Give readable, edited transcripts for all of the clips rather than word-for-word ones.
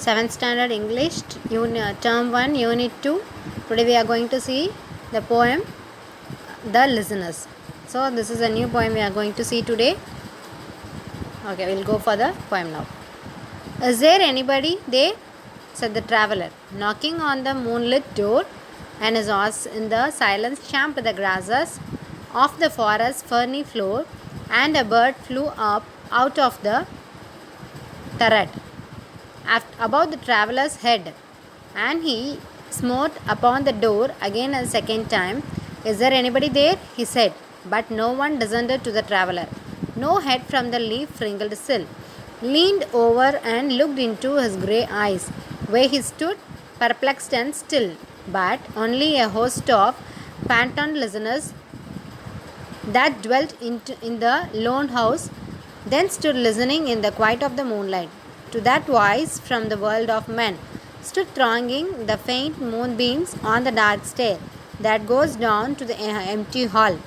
7th standard English, term 1, unit 2. Today we are going to see the poem The Listeners. So this is a new poem we are going to see today. Okay, we'll go for the poem now. Is there anybody there? Said the traveler, knocking on the moonlit door, and his horse in the silence champed the grasses of the forest's ferny floor, and a bird flew up out of the turret above the traveller's head, and he smote upon the door again a second time. Is there anybody there? He said, but no one descended to the traveller. No head from the leaf-fringed sill leaned over and looked into his grey eyes, where he stood perplexed and still, but only a host of phantom listeners that dwelt in the lone house then stood listening in the quiet of the moonlight to that voice from the world of men, stood thronging the faint moonbeams on the dark stair that goes down to the empty hall,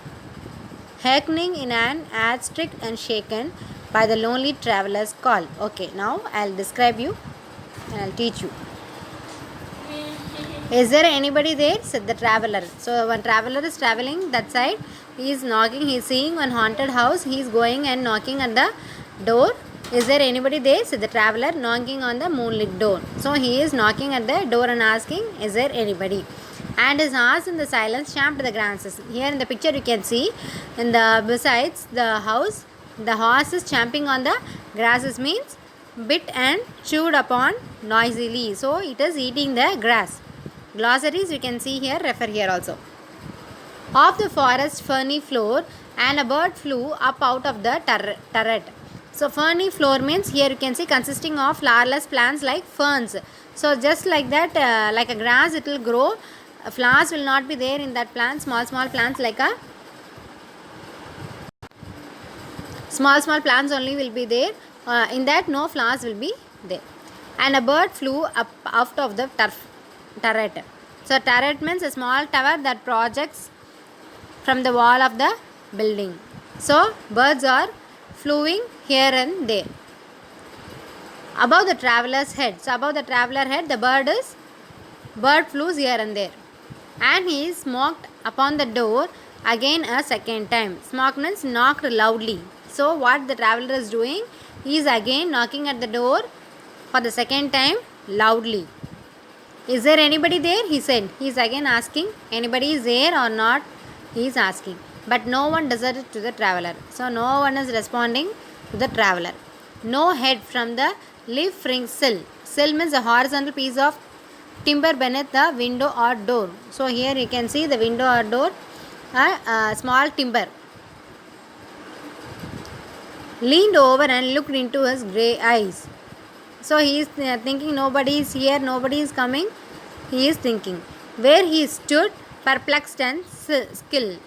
hearkening in an air strict and shaken by the lonely traveller's call. Okay, now I'll describe you and I'll teach you. Is there anybody there? Said the traveller. So one traveller is travelling that side. He is knocking. He is seeing one haunted house. He is going and knocking at the door. Is there anybody there? Said the traveller, knocking on the moonlit door. So he is knocking at the door and asking, is there anybody? And his horse in the silence champed the grasses. Here in the picture you can see, in the besides the house, the horse is champing on the grasses, means bit and chewed upon noisily. So it is eating the grass. Glossaries you can see here, refer here also. Of the forest ferny floor, and a bird flew up out of the turret. So ferny floor means here you can see consisting of flowerless plants like ferns. So just like that, like a grass, it will grow. Flowers will not be there in that plant. Small plants like a small plants only will be there. In that no flowers will be there. And a bird flew up out of the turret. So turret means a small tower that projects from the wall of the building. So birds are flying here and there. Above the traveller's head. So above the traveller head, the bird flew here and there. And he smocked upon the door again a second time. Smoke means knocked loudly. So what the traveller is doing, he is again knocking at the door for the second time loudly. Is there anybody there? He said. He is again asking, anybody is there or not? He is asking. But no one deserted to the traveller. So no one is responding to the traveller. No head from the leaf-fringed sill. Sill means a horizontal piece of timber beneath the window or door. So here you can see the window or door, small timber. Leaned over and looked into his grey eyes. So he is thinking nobody is here, nobody is coming. He is thinking. Where he stood perplexed and still.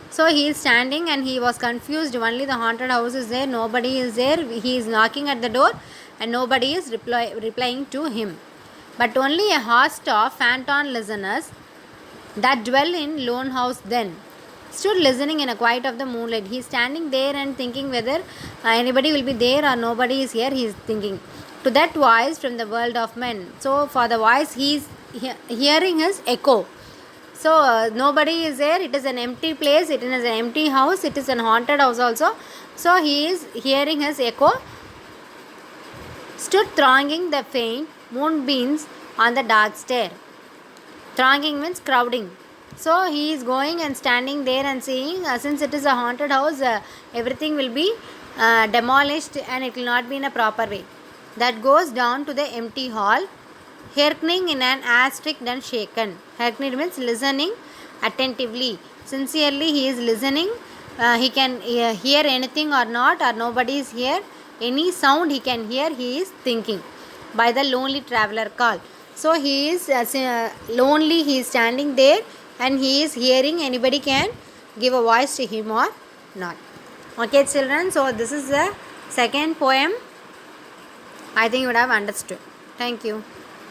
So he is standing and he was confused. Only the haunted house is there, nobody is there. He is knocking at the door and nobody is replying to him. But only a host of phantom listeners that dwell in lone house then stood listening in a quiet of the moonlight. He is standing there and thinking whether anybody will be there or nobody is here. He is thinking to that voice from the world of men. So for the voice he is hearing his echo. So nobody is there. It is an empty place. It is an empty house. It is an haunted house also. So he is hearing his echo. Stood thronging the faint moonbeams on the dark stair. Thronging means crowding. So he is going and standing there and saying, since it is a haunted house, everything will be demolished and it will not be in a proper way. That goes down to the empty hall, hearkening in an air strict and shaken. Hearkening means listening attentively. Sincerely he is listening. He can hear anything or not, or nobody is here. Any sound he can hear, he is thinking by the lonely traveller call. So he is lonely, he is standing there and he is hearing anybody can give a voice to him or not. Okay children, so this is the second poem. I think you would have understood. Thank you.